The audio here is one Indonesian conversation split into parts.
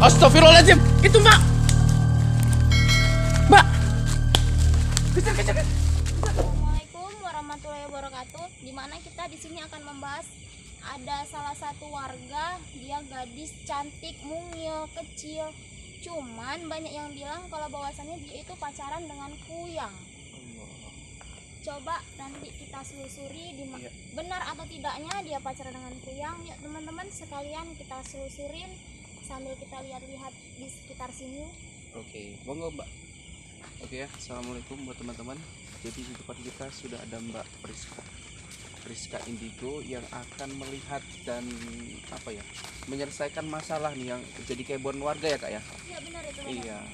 Astagfirullahaladzim, itu Mbak. Mbak. Kejar. Assalamualaikum warahmatullahi wabarakatuh. Dimana kita di sini akan membahas ada salah satu warga, dia gadis cantik, mungil, kecil. Cuman banyak yang bilang kalau bahwasannya dia itu pacaran dengan kuyang. Coba nanti kita selusuri benar atau tidaknya dia pacaran dengan kuyang. Yuk teman-teman sekalian kita selusurin sambil kita lihat-lihat di sekitar sini. Oke, monggo Mbak. Oke ya, assalamualaikum buat teman-teman. Jadi di depan kita sudah ada Mbak Priska Indigo yang akan melihat dan menyelesaikan masalah nih yang jadi kehebohan warga ya Kak ya. Iya benar itu. Iya.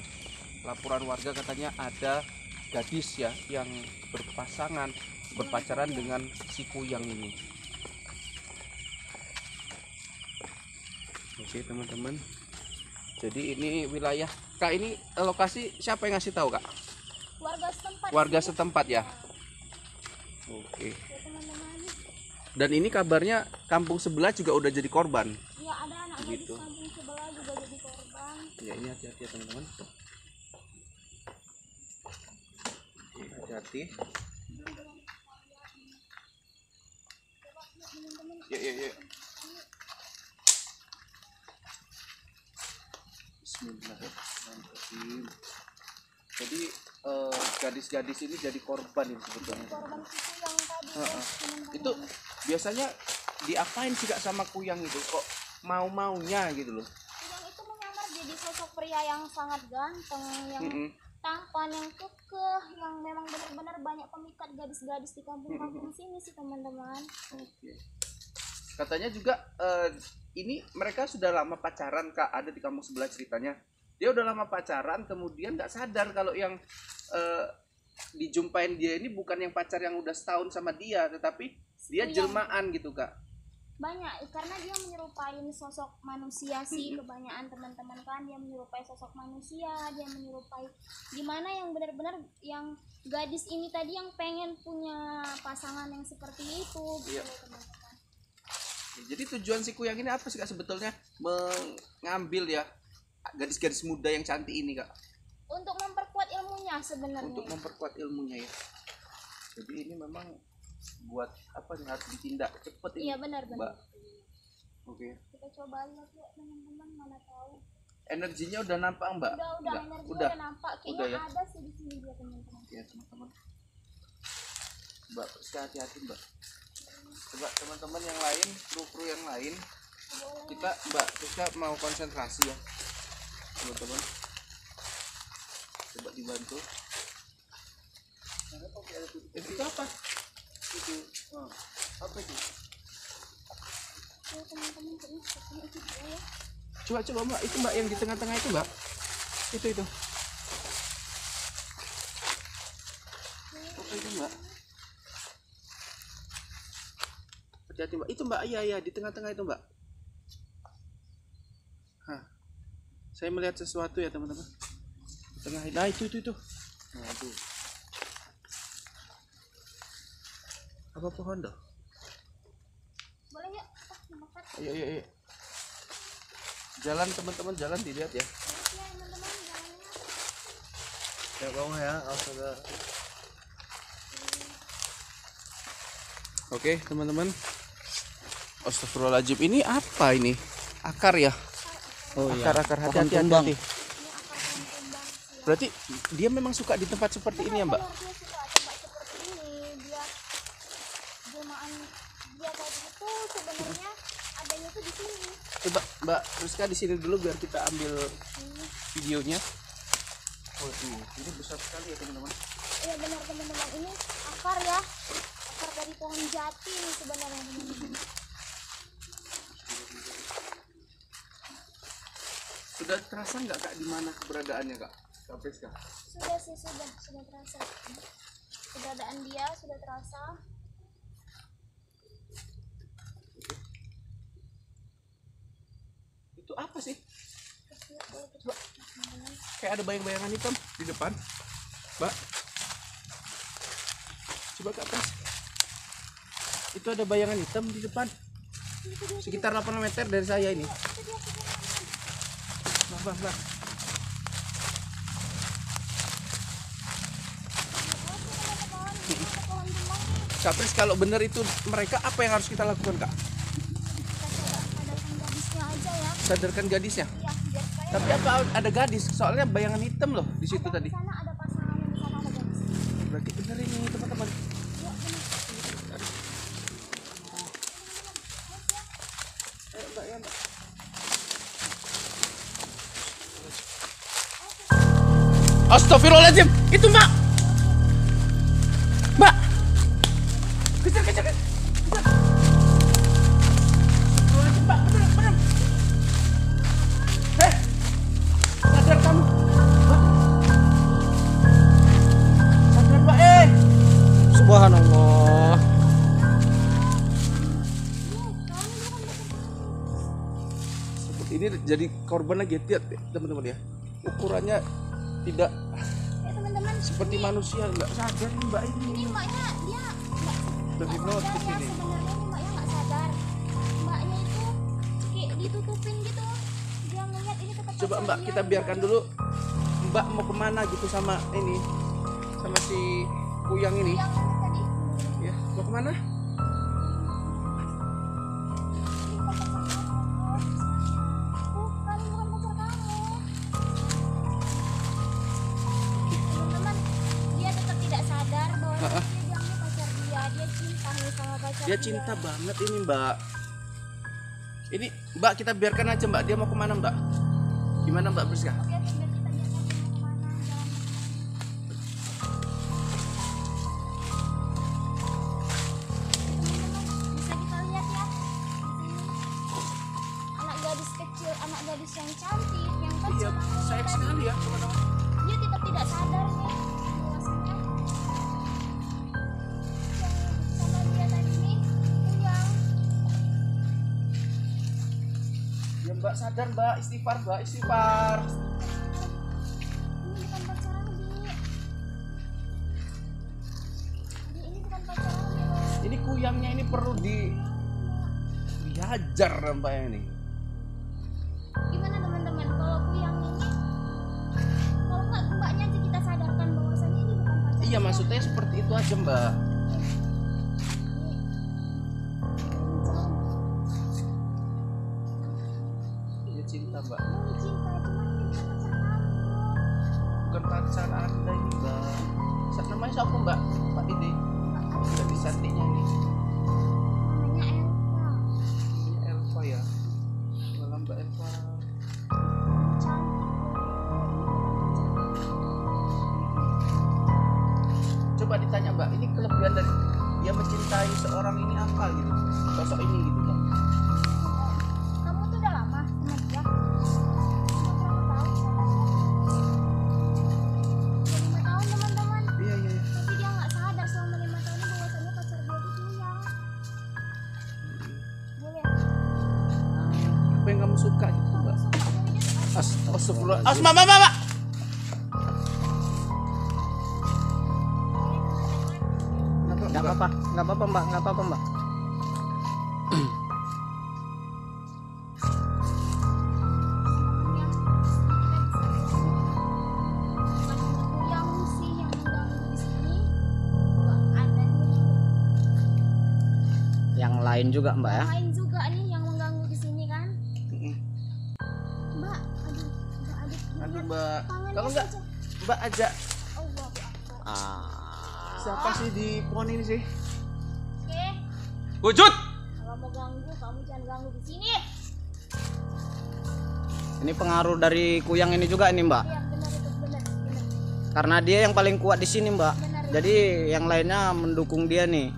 Laporan warga katanya ada gadis ya yang berpacaran dengan si kuyang ini. Oke teman-teman. Jadi ini wilayah Kak, ini lokasi siapa yang ngasih tahu Kak? Warga setempat ya. Oke. Ya, teman-teman. Dan ini kabarnya kampung sebelah juga udah jadi korban. Iya ada anak gadis Gitu. kampung sebelah juga jadi korban. Ya ini hati-hati ya teman-teman. Oke, hati-hati. Yuk. Bismillahirrahmanirrahim. Jadi gadis-gadis ini jadi korban ini sebetulnya. Korban kuyang tadi. Teman-teman. Itu biasanya diapain sih Kak sama kuyang itu? Kok mau-maunya gitu loh? Kuyang itu menyamar jadi sosok pria yang sangat ganteng, yang tampan, yang kekeh, yang memang benar-benar banyak pemikat gadis-gadis di kampung-kampung sini sih teman-teman. Oke. Katanya juga ini mereka sudah lama pacaran Kak, ada di kampung sebelah ceritanya. Dia udah lama pacaran, kemudian nggak sadar kalau yang dijumpain dia ini bukan yang pacar yang udah setahun sama dia, tetapi dia jelmaan gitu Kak. Banyak, karena dia menyerupai sosok manusia sih, kebanyakan teman-teman kan dia menyerupai sosok manusia, dia menyerupai gimana yang benar-benar yang gadis ini tadi yang pengen punya pasangan yang seperti itu gitu. Iya. Teman-teman. Jadi tujuan si kuyang ini apa sih Kak sebetulnya mengambil ya gadis-gadis muda yang cantik ini Kak? Untuk memperkuat ilmunya sebenarnya. Untuk memperkuat ilmunya ya. Jadi ini memang buat apa nih, harus ditindak cepet ini. Iya benar. Mbak. Oke. Kita coba lihat ya teman-teman, mana tahu. Energinya udah nampak Mbak? Udah energi udah nampak. Kayaknya udah, ya? ada sih di sini dia teman-teman. Ya teman-teman. Mbak, hati-hati Mbak. Coba teman-teman yang lain, kru yang lain, kita Mbak Priska mau konsentrasi ya teman-teman. Coba dibantu. Itu apa? Itu apa itu? Ya teman-teman, kayaknya itu ya. Coba Mbak, itu Mbak yang di tengah-tengah itu Mbak. Itu. Apa itu Mbak? Hati-hati Mbak. Itu Mbak, iya di tengah-tengah itu Mbak. Hah. Saya melihat sesuatu ya teman-teman. Tengah. Nah itu. Aduh. Apa pohon dah? Boleh ya? Dekat. Ayo. Jalan teman-teman, jalan dilihat ya. Ya teman-teman, jalannya. Ya bawah ya, astaga. Oke teman-teman. Astagfirullahaladzim, ini apa ini? Akar ya? Oh akar hati-hati. Berarti dia memang suka di tempat seperti ini ya Mbak? Dia suka tempat seperti ini. Dia jelmaan dia tadi itu sebenarnya adanya tuh di sini. Coba Mbak Priska di sini dulu biar kita ambil videonya. Waduh, ini besar sekali ya teman-teman. Iya benar teman-teman, ini akar ya, akar dari pohon jati ini sebenarnya teman-teman. Sudah terasa nggak Kak di mana keberadaannya Kak Priska? Sudah sih, sudah terasa. Keberadaan dia sudah terasa. Itu apa sih? Coba. Kayak ada bayang-bayangan hitam di depan Mbak. Coba ke atas. Itu ada bayangan hitam di depan. Sekitar 8 meter dari saya ini. Nah, Mbak. Kak Pris, kalau benar itu mereka, apa yang harus kita lakukan, Kak? Sadarkan gadisnya aja ya. Sadarkan gadisnya. Ya, biar supaya Tapi apa ada gadis? Soalnya bayangan hitam loh di situ tadi. di sana ada pasangan, di sana ada gadis. Berarti benar ini, teman-teman. Ya, benar. Ayo, Mbak, ya, Mbak. Astagfirullahaladzim, itu Mbak. Mbak. Kejar. Astagfirullahaladzim, Mbak, bener. Sadar kamu. Mbak. Sadar, Mbak, Subhanallah. Ini jadi korban lagi, lihat teman-teman ya. Ukurannya tidak Ya, teman-teman. seperti manusia, nggak sadar nih Mbak ini. Ini mbaknya dia nggak Terhipnotis sadar ya, ini. sebenarnya ini mbaknya nggak sadar. Mbaknya itu kayak ditutupin gitu. Dia ngeliat ini tetap Coba pacar Mbak, dia, kita biarkan dulu. Mbak mau kemana gitu sama ini, sama si kuyang ini? Yang mana tadi? Ya, mau kemana? Bukan pacar kamu. Teman-teman, dia tetap tidak sadar bahwa dia bilangnya pacar dia. Dia cinta nih sama pacar Dia cinta banget ini Mbak. Ini Mbak, kita biarkan aja Mbak. Dia mau kemana Mbak? Gimana Mbak Priska? Oke, biar kita biarkan dia mau kemana, jalan. Teman-teman, bisa kita lihat ya. Anak gadis kecil, anak gadis yang cantik, yang Iya, kecil. yang sayang tadi. sekali ya teman-teman. Dia tetap tidak sadar nih bahwasanya yang sama dia tadi nih Kuyang. Ya Mbak, sadar Mbak, istighfar Mbak, istighfar. Ini bukan pacaran Bi. Bi, ini bukan pacaran Bi loh. Ini kuyangnya ini perlu dihajar Mbak ini. Gimana teman-teman kalau Kuyang ini, kalau nggak mbaknya aja kita sadarkan bahwasanya ini bukan pacaran. Iya, maksudnya seperti itu aja Mbak. Dia cinta Mbak. Ini cinta, cuman ini bukan pacar kamu. Bukan pacar Anda ini Mbak. Namanya siapa Mbak? Pak ini. Jadi santinya nih. Namanya Elva. Ini Elva ya. Malam Mbak Elva. Cantik. Coba ditanya Mbak, ini kelebihan dari dia mencintai seorang ini apa gitu? Sosok ini gitu Mbak. Kamu tuh udah lama sama dia? Udah berapa tahun? Udah 5 tahun teman-teman. Iya. Tapi dia nggak sadar selama 5 tahun ini bahwasanya pacar dia itu Kuyang. Boleh. Apa yang kamu suka gitu Mbak? Suka dari dia tuh apa? Astagfirullah. Mbak. Nggak apa-apa Mbak, nggak apa-apa Mbak. Yang sih yang mengganggu di sini juga ada nih Yang lain juga Mbak ya. yang lain juga nih yang mengganggu di sini kan. Mbak, aduh Aduh Mbak, tangannya kalau nggak saja. Mbak ajak Allah Akbar. siapa sih di pohon ini sih? Oke, Wujud. kalau mau ganggu kamu jangan ganggu di sini. Ini pengaruh dari Kuyang ini juga ini Mbak. Iya benar itu benar. Karena dia yang paling kuat di sini Mbak. Benar. Jadi yang lainnya mendukung dia nih.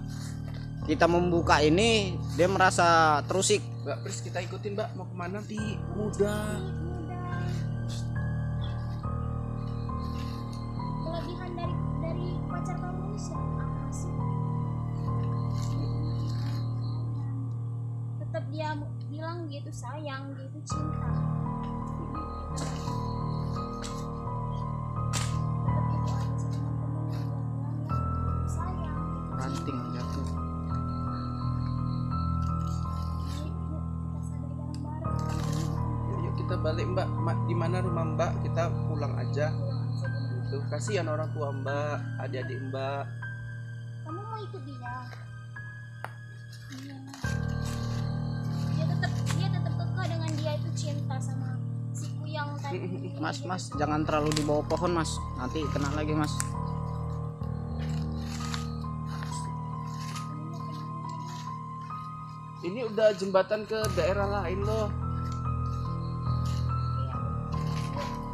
Kita membuka ini dia merasa terusik. Mbak Pris, kita ikutin Mbak, mau kemana? Di muda. Mudah. Kelebihan dari pacar kamu ini siapa apa sih? Tetap dia bilang dia itu sayang, dia itu cinta. Tetap itu aja teman-teman yang dia bilang ya, dia itu sayang. Ranting jatuh. Yuk, kita sadar bareng-bareng. Ini bukan Yuk kita balik mbak. Di mana rumah mbak, kita pulang aja pulang aja dulu. gitu. Kasihan orang tua mbak, adik-adik mbak. Kamu mau ikut dia? Iya. Dia tetap kekeh dengan dia itu cinta sama si Kuyang tadi. Mas, jangan terlalu di bawah pohon mas, nanti kena lagi mas. Ini udah jembatan ke daerah lain loh. Iya.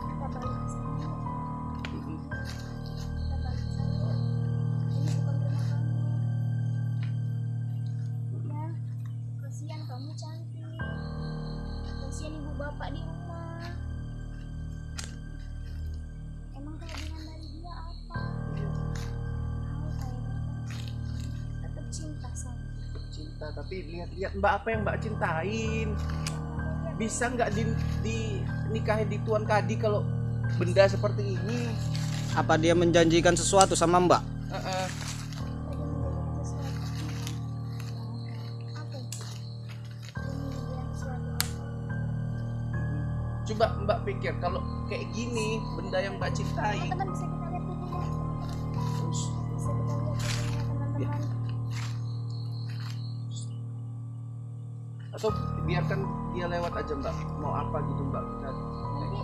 Kita balik ke sana. Kita balik ke sana. Ini bukan rumah kamu. Ya, kasihan kamu cantik. Kasihan ibu bapak di rumah. Emang kelebihan dari dia apa? Tahu saya tetap cinta sama. Cinta, tapi lihat-lihat mbak, apa yang mbak cintain. Bisa nggak di nikahin di Tuan Kadi kalau benda seperti ini? Apa dia menjanjikan sesuatu sama mbak? Heeh. Tadi menjadi sesuatu. Apa itu? Ini dia sesuatu apa? Coba mbak pikir kalau kayak gini benda yang mbak cintai. Teman-teman bisa kita lihat videonya. Terus, Bisa kita lihat videonya teman-teman. atau biarkan dia lewat aja mbak. Mau apa gitu mbak? Nanti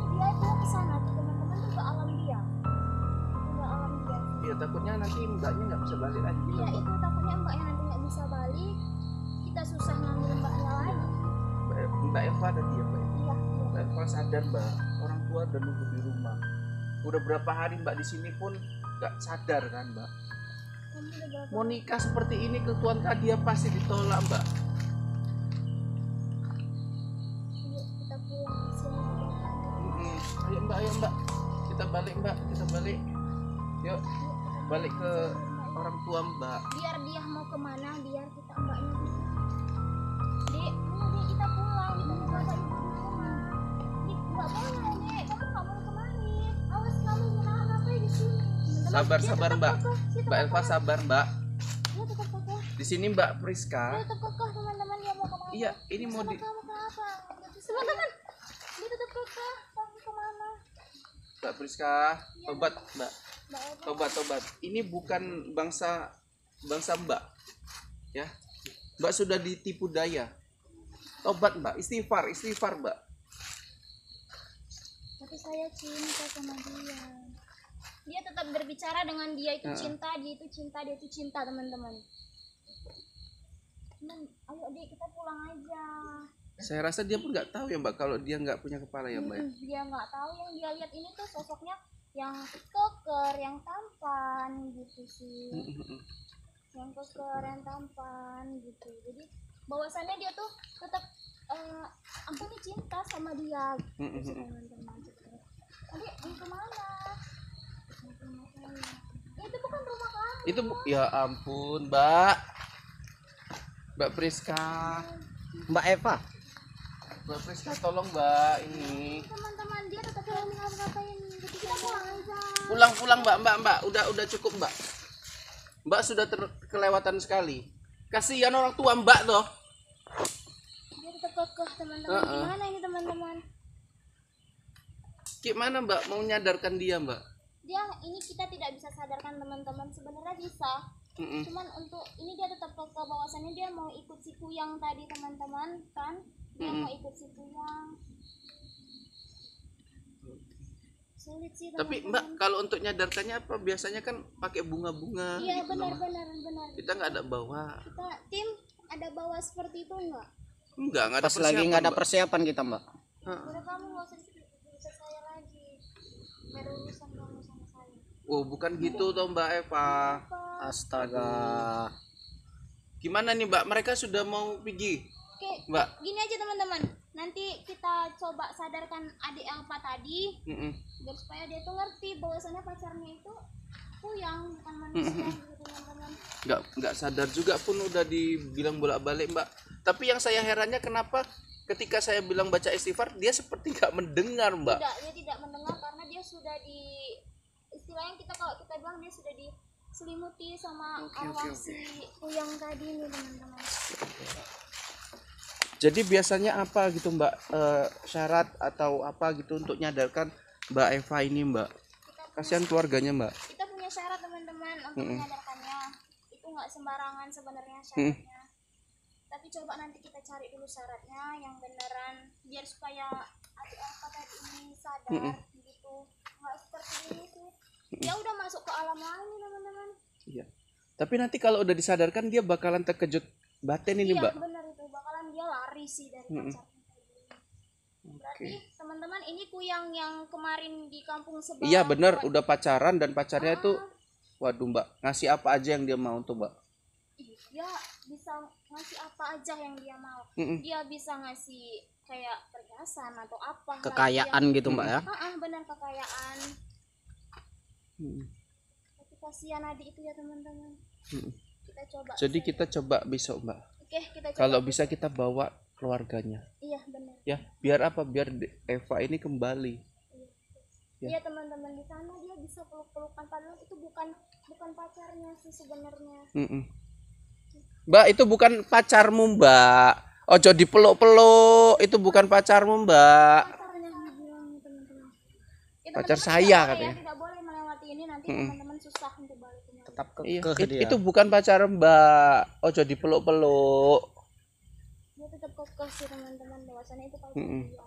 dia itu ke sana tuh teman-teman tuh ke alam dia. Ke alam dia. Ya takutnya nanti mbaknya nggak bisa balik lagi Iya loh, mbak. itu takutnya mbaknya nanti nggak bisa balik. Kita susah ngambil mbaknya lagi. Mbak Eva ada dia mbak. Iya. Mbak Eva sadar mbak, orang tua udah nunggu di rumah. Udah berapa hari mbak di sini pun nggak sadar kan mbak. Kamu udah berapa? Mau nikah seperti ini ke Tuan Kadia pasti ditolak mbak. Yuk kita pulang ke sini. Ayo mbak, kita balik mbak, kita balik. Yuk balik ke orang tua mbak. Biar dia mau kemana, biar kita mbaknya gitu. Dek, ini kita pulang, kita mau bawa ibu di rumah. Dik, nggak boleh dek, kamu nggak boleh kemari. Awas kamu menahan apa di sini. Teman-teman, Sabar, dia sabar, tetap Mbak. kekeh, dia Mbak tetap Elva kekeh. sabar mbak. Dia tetap kekeh, Di sini mbak dia Priska. tetap kekeh teman-teman, dia mau kemana? Iya, ini mau Sama di kamu kenapa? Teman-teman, dia tetap kekeh, kamu kemana? Mbak Priska. Tobat mbak, Mbak Eva, tobat. Ini bukan bangsa mbak. Ya, mbak sudah ditipu daya. Tobat mbak, istighfar mbak. tapi saya cinta sama dia. Dia tetap berbicara dengan dia itu cinta, dia itu cinta teman-teman. Ayo dek kita pulang aja. Saya rasa dia pun nggak tahu ya mbak kalau dia nggak punya kepala ya mbak. Dia nggak tahu, yang dia lihat ini tuh sosoknya yang keker, yang tampan gitu sih. Yang keker, yang tampan gitu. Jadi bahwasannya dia tuh tetap aku nih cinta sama dia gitu teman-teman. Adik mau kemana? Mau ke rumah saya. Itu bukan rumah kamu. Itu ya ampun mbak. Mbak Priska. Mbak Eva, Mbak Priska tolong mbak ini. Teman-teman dia tetap mau ngapain? Jadi kita pulang aja. Pulang mbak. Udah cukup mbak. Mbak sudah kelewatan sekali. Kasihan orang tua mbak loh. Dia tetap kekeh teman-teman. Gimana ini teman-teman? Gimana mbak mau nyadarkan dia mbak? Dia ini kita tidak bisa sadarkan teman-teman, sebenarnya bisa. Cuman untuk ini dia tetap kekeh bahwasannya dia mau ikut si Kuyang tadi teman-teman kan? Dia mau ikut si Kuyang. Sulit sih teman-teman. Tapi mbak kalau untuk nyadarkannya apa? Biasanya kan pakai bunga-bunga. Iya gitu loh, benar. Mbak. Kita nggak ada bawa. Kita tim ada bawa seperti itu enggak? Nggak ada pas lagi nggak ada Mbak. persiapan kita mbak. Udah kamu nggak usah cerita saya lagi. Ada urusan kamu sama saya. Oh bukan gitu toh mbak Eva. Astaga. Gimana nih mbak? Mereka sudah mau pergi Oke, mbak. gini aja teman-teman. Nanti kita coba sadarkan adik Elva tadi biar supaya dia tuh ngerti bahwasannya pacarnya itu Kuyang bukan manusia gitu teman-teman. Nggak sadar juga pun udah dibilang bolak-balik mbak. Tapi yang saya herannya kenapa ketika saya bilang baca istighfar dia seperti nggak mendengar mbak. Tidak, dia tidak mendengar karena dia sudah di istilahnya kalau kita bilang dia sudah diselimuti sama arwah si Kuyang tadi nih teman-teman. Jadi biasanya apa gitu Mbak, syarat atau apa gitu untuk nyadarkan Mbak Eva ini Mbak? Kasihan keluarganya Mbak. Kita punya syarat teman-teman untuk Mm-mm. menyadarkannya. Itu nggak sembarangan sebenarnya syaratnya. Tapi coba nanti kita cari dulu syaratnya yang beneran biar supaya adik angkat tadi ini sadar Mm-mm. gitu. Nggak seperti ini sih. Dia udah masuk ke alam lain teman-teman. Iya. Tapi nanti kalau udah disadarkan dia bakalan terkejut batin ini Iya Mbak. benar itu bakalan dia lari sih dari Mm-mm. pacarnya kayak gini. Berarti teman-teman ini kuyang yang kemarin di kampung sebelah. Iya bener, udah pacaran dan pacarnya Ah, itu, waduh Mbak, ngasih apa aja yang dia mau tuh Mbak. dia bisa ngasih apa aja yang dia mau. Mm-mm. Dia bisa ngasih kayak perhiasan atau apa lah Kekayaan yang- gitu Mbak ya. benar kekayaan. Mm-mm. Tapi kasihan adik itu ya teman-teman. Mm-mm. Kita coba Jadi saja. kita coba besok Mbak, Oke, kita coba. kalau bisa kita bawa keluarganya, Iya benar. ya biar apa? Biar Eva ini kembali. Ya. Iya teman-teman, di sana dia bisa peluk-pelukan padahal itu bukan pacarnya sih sebenarnya. Mm-mm. Mbak, itu bukan pacarmu Mbak. Ojo dipeluk-peluk, itu bukan pacarmu Mbak. Pacarnya dibilang teman-teman. Ya, Pacar teman-teman saya tidak boleh katanya. ya, tidak boleh melewati ini nanti Mm-mm. teman-teman susah untuk balik kembali. Tetap Iya, kekeh dia. itu bukan pacar Mbak. Ojo dipeluk-peluk. Dia tetap kokoh sih teman-teman, bahwasannya itu pacar Mm-mm. dia.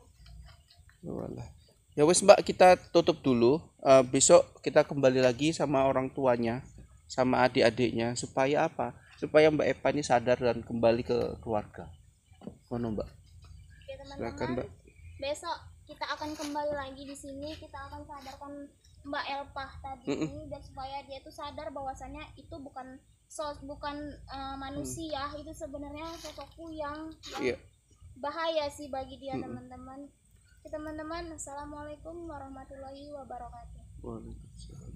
Walah. Ya wes Mbak, kita tutup dulu. Besok kita kembali lagi sama orang tuanya, sama adik-adiknya, supaya apa? Supaya Mbak Eva ini sadar dan kembali ke keluarga. Mana Mbak? Oke Silakan teman-teman, Mbak. besok kita akan kembali lagi di sini. Kita akan sadarkan Mbak Elpah tadi ini dan supaya dia tuh sadar bahwasannya itu bukan manusia, itu sebenarnya sosok kuyang yang Iya. bahaya sih bagi dia teman-teman. Oke teman-teman, assalamualaikum warahmatullahi wabarakatuh. Waalaikumsalam.